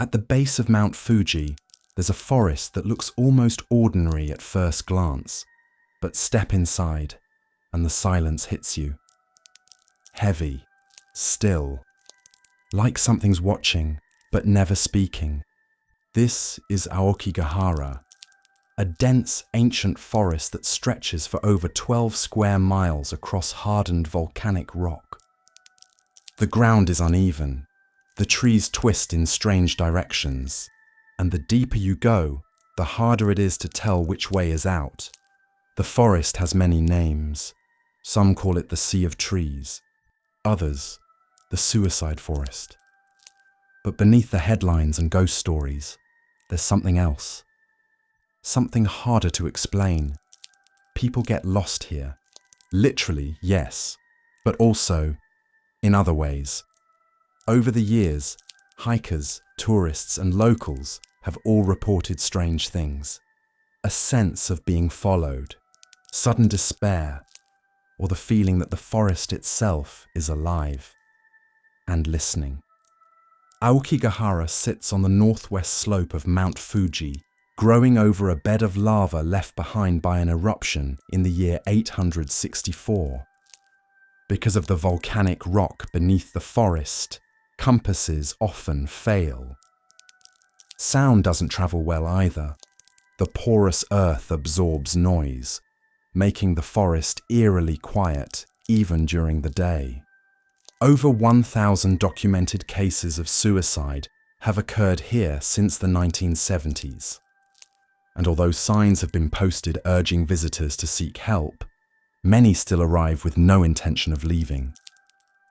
At the base of Mount Fuji, there's a forest that looks almost ordinary at first glance, but step inside and the silence hits you. Heavy, still, like something's watching but never speaking. This is Aokigahara, a dense ancient forest that stretches for over 12 square miles across hardened volcanic rock. The ground is uneven, the trees twist in strange directions, and the deeper you go, the harder it is to tell which way is out. The forest has many names. Some call it the Sea of Trees, others, the Suicide Forest. But beneath the headlines and ghost stories, there's something else. Something harder to explain. People get lost here. Literally, yes, but also in other ways. Over the years, hikers, tourists, and locals have all reported strange things. A sense of being followed, sudden despair, or the feeling that the forest itself is alive and listening. Aokigahara sits on the northwest slope of Mount Fuji, growing over a bed of lava left behind by an eruption in the year 864. Because of the volcanic rock beneath the forest, compasses often fail. Sound doesn't travel well either. The porous earth absorbs noise, making the forest eerily quiet even during the day. Over 1,000 documented cases of suicide have occurred here since the 1970s. And although signs have been posted urging visitors to seek help, many still arrive with no intention of leaving.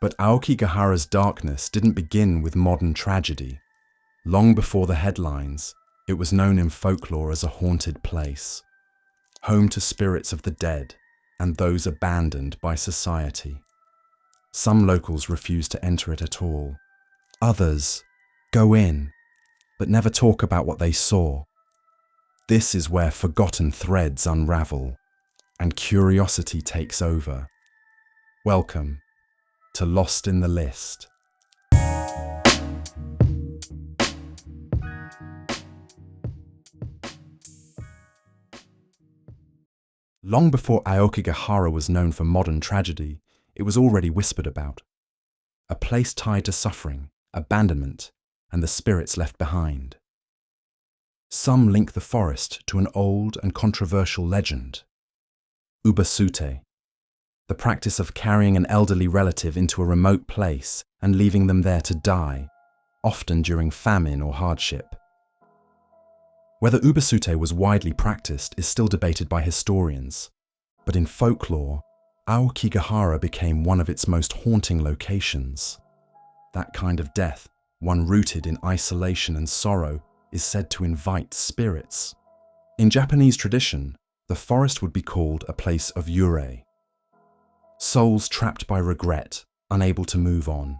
But Aokigahara's darkness didn't begin with modern tragedy. Long before the headlines, it was known in folklore as a haunted place, home to spirits of the dead and those abandoned by society. Some locals refuse to enter it at all. Others go in, but never talk about what they saw. This is where forgotten threads unravel and curiosity takes over. Welcome to Lost in the List. Long before Aokigahara was known for modern tragedy, it was already whispered about. A place tied to suffering, abandonment, and the spirits left behind. Some link the forest to an old and controversial legend. Ubasute, the practice of carrying an elderly relative into a remote place and leaving them there to die, often during famine or hardship. Whether Ubasute was widely practiced is still debated by historians, but in folklore, Aokigahara became one of its most haunting locations. That kind of death, one rooted in isolation and sorrow, is said to invite spirits. In Japanese tradition, the forest would be called a place of yurei. Souls trapped by regret, unable to move on.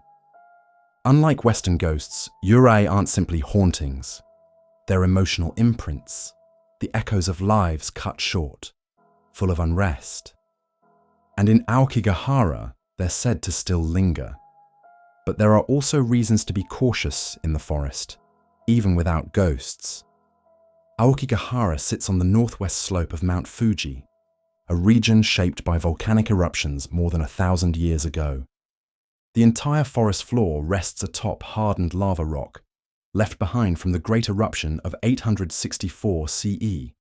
Unlike Western ghosts, yurei aren't simply hauntings. They're emotional imprints, the echoes of lives cut short, full of unrest. And in Aokigahara, they're said to still linger. But there are also reasons to be cautious in the forest, even without ghosts. Aokigahara sits on the northwest slope of Mount Fuji, a region shaped by volcanic eruptions more than 1,000 years ago. The entire forest floor rests atop hardened lava rock, left behind from the great eruption of 864 CE.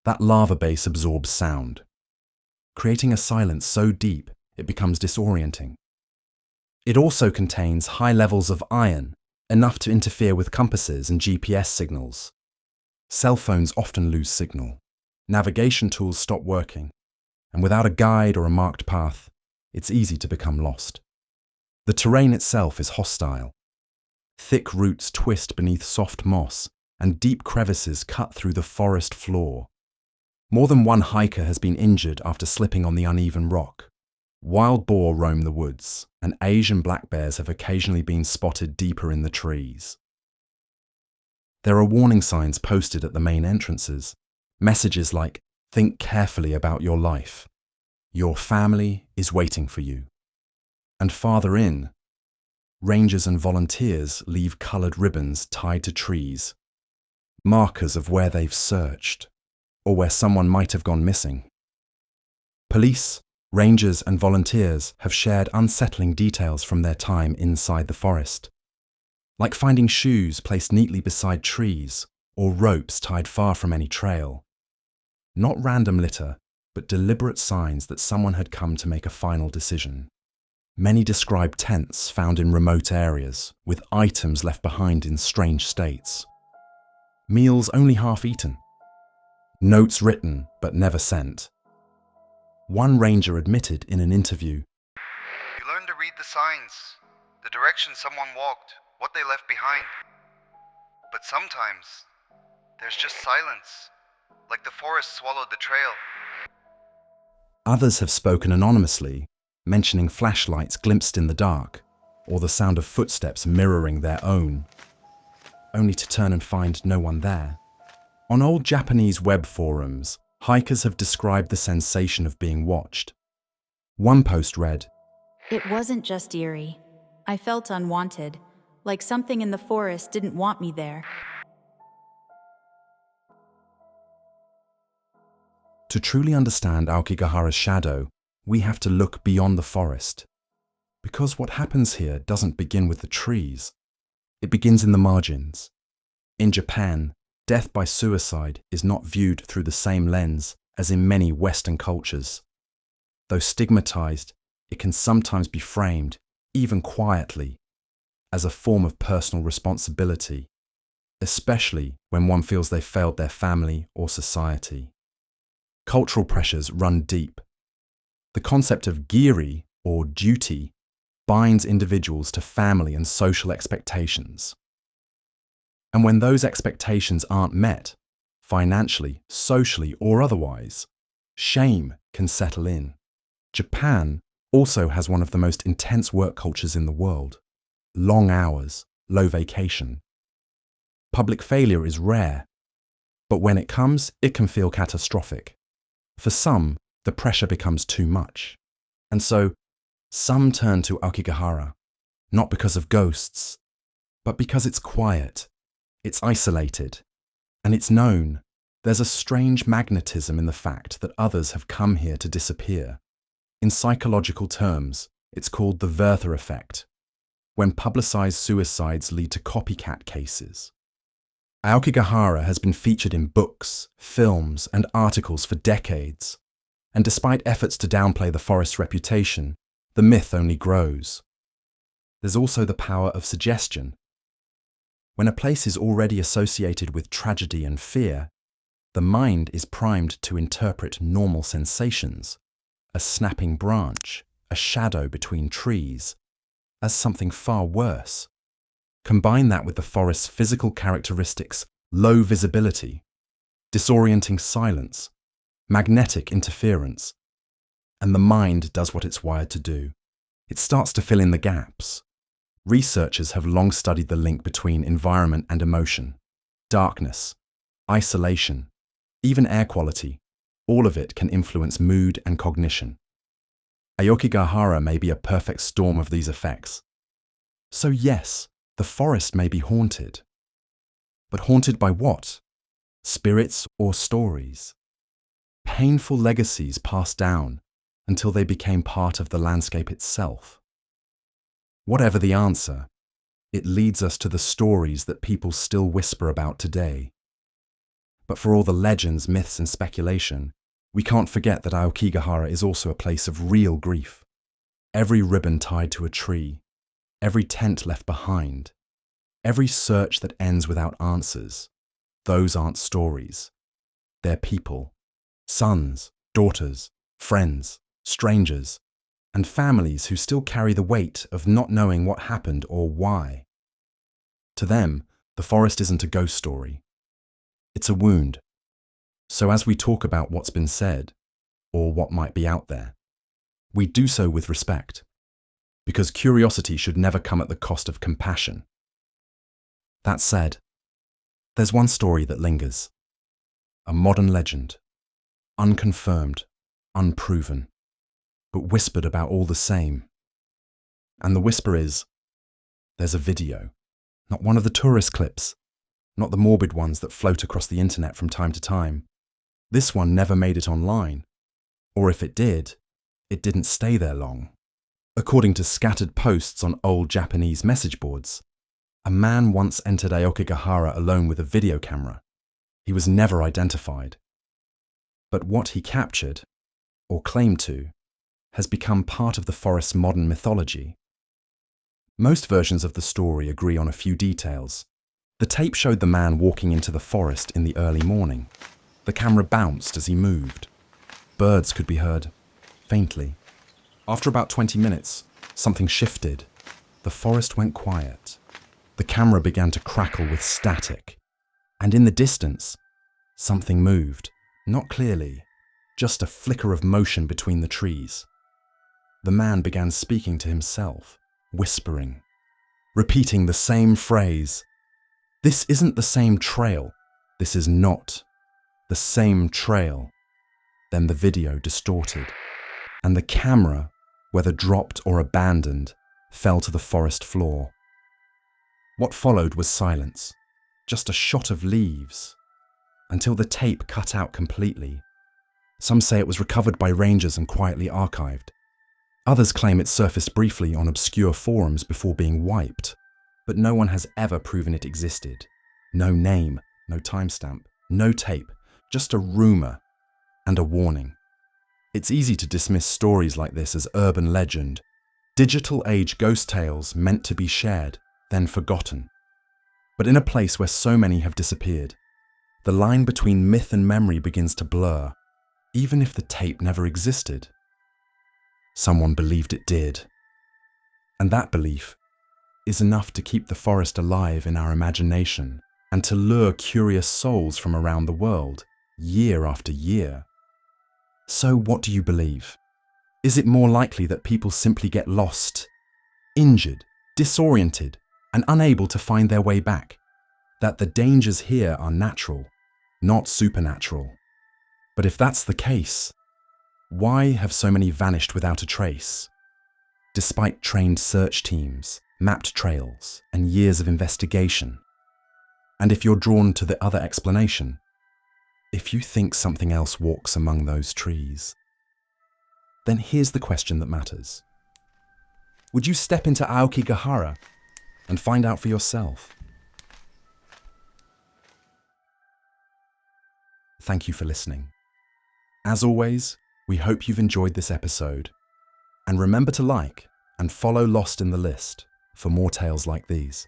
That lava base absorbs sound, creating a silence so deep it becomes disorienting. It also contains high levels of iron, enough to interfere with compasses and GPS signals. Cell phones often lose signal, navigation tools stop working, and without a guide or a marked path, it's easy to become lost. The terrain itself is hostile. Thick roots twist beneath soft moss, and deep crevices cut through the forest floor. More than one hiker has been injured after slipping on the uneven rock. Wild boar roam the woods, and Asian black bears have occasionally been spotted deeper in the trees. There are warning signs posted at the main entrances, messages like, "Think carefully about your life. Your family is waiting for you." And farther in, rangers and volunteers leave coloured ribbons tied to trees, markers of where they've searched, or where someone might have gone missing. Police, rangers and volunteers have shared unsettling details from their time inside the forest, like finding shoes placed neatly beside trees or ropes tied far from any trail. Not random litter, but deliberate signs that someone had come to make a final decision. Many describe tents found in remote areas, with items left behind in strange states. Meals only half eaten. Notes written but never sent. One ranger admitted in an interview, "You learn to read the signs, the direction someone walked, what they left behind. But sometimes, there's just silence, like the forest swallowed the trail." Others have spoken anonymously, mentioning flashlights glimpsed in the dark, or the sound of footsteps mirroring their own, only to turn and find no one there. On old Japanese web forums, hikers have described the sensation of being watched. One post read, "It wasn't just eerie. I felt unwanted, like something in the forest didn't want me there." To truly understand Aokigahara's shadow, we have to look beyond the forest. Because what happens here doesn't begin with the trees. It begins in the margins. In Japan, death by suicide is not viewed through the same lens as in many Western cultures. Though stigmatized, it can sometimes be framed, even quietly, as a form of personal responsibility, especially when one feels they've failed their family or society. Cultural pressures run deep. The concept of giri, or duty, binds individuals to family and social expectations. And when those expectations aren't met, financially, socially, or otherwise, shame can settle in. Japan also has one of the most intense work cultures in the world. Long hours, low vacation. Public failure is rare, but when it comes, it can feel catastrophic. For some, the pressure becomes too much. And so, some turn to Aokigahara, not because of ghosts, but because it's quiet, it's isolated, and it's known. There's a strange magnetism in the fact that others have come here to disappear. In psychological terms, it's called the Werther effect, when publicized suicides lead to copycat cases. Aokigahara has been featured in books, films, and articles for decades, and despite efforts to downplay the forest's reputation, the myth only grows. There's also the power of suggestion. When a place is already associated with tragedy and fear, the mind is primed to interpret normal sensations, a snapping branch, a shadow between trees, as something far worse. Combine that with the forest's physical characteristics, low visibility, disorienting silence, magnetic interference, and the mind does what it's wired to do. It starts to fill in the gaps. Researchers have long studied the link between environment and emotion, darkness, isolation, even air quality. All of it can influence mood and cognition. Aokigahara may be a perfect storm of these effects. So yes, the forest may be haunted. But haunted by what? Spirits or stories? Painful legacies passed down until they became part of the landscape itself. Whatever the answer, it leads us to the stories that people still whisper about today. But for all the legends, myths, and speculation, we can't forget that Aokigahara is also a place of real grief. Every ribbon tied to a tree, every tent left behind, every search that ends without answers, those aren't stories. They're people. Sons, daughters, friends, strangers, and families who still carry the weight of not knowing what happened or why. To them, the forest isn't a ghost story. It's a wound. So as we talk about what's been said, or what might be out there, we do so with respect, because curiosity should never come at the cost of compassion. That said, there's one story that lingers. A modern legend, unconfirmed, unproven, but whispered about all the same. And the whisper is, there's a video. Not one of the tourist clips. Not the morbid ones that float across the internet from time to time. This one never made it online. Or if it did, it didn't stay there long. According to scattered posts on old Japanese message boards, a man once entered Aokigahara alone with a video camera. He was never identified. But what he captured, or claimed to, has become part of the forest's modern mythology. Most versions of the story agree on a few details. The tape showed the man walking into the forest in the early morning. The camera bounced as he moved. Birds could be heard, faintly. After about 20 minutes, something shifted. The forest went quiet. The camera began to crackle with static. And in the distance, something moved, not clearly, just a flicker of motion between the trees. The man began speaking to himself, whispering, repeating the same phrase. This isn't the same trail. This is not the same trail. Then the video distorted, and the camera, whether dropped or abandoned, fell to the forest floor. What followed was silence, just a shot of leaves, until the tape cut out completely. Some say it was recovered by rangers and quietly archived. Others claim it surfaced briefly on obscure forums before being wiped, but no one has ever proven it existed. No name, no timestamp, no tape, just a rumor and a warning. It's easy to dismiss stories like this as urban legend, digital age ghost tales meant to be shared, then forgotten. But in a place where so many have disappeared, the line between myth and memory begins to blur, even if the tape never existed. Someone believed it did. And that belief is enough to keep the forest alive in our imagination and to lure curious souls from around the world, year after year. So what do you believe? Is it more likely that people simply get lost, injured, disoriented, and unable to find their way back? That the dangers here are natural, not supernatural? But if that's the case, why have so many vanished without a trace? Despite trained search teams, mapped trails, and years of investigation. And if you're drawn to the other explanation, if you think something else walks among those trees, then here's the question that matters. Would you step into Aokigahara and find out for yourself? Thank you for listening. As always, we hope you've enjoyed this episode. And remember to like and follow Lost in the List for more tales like these.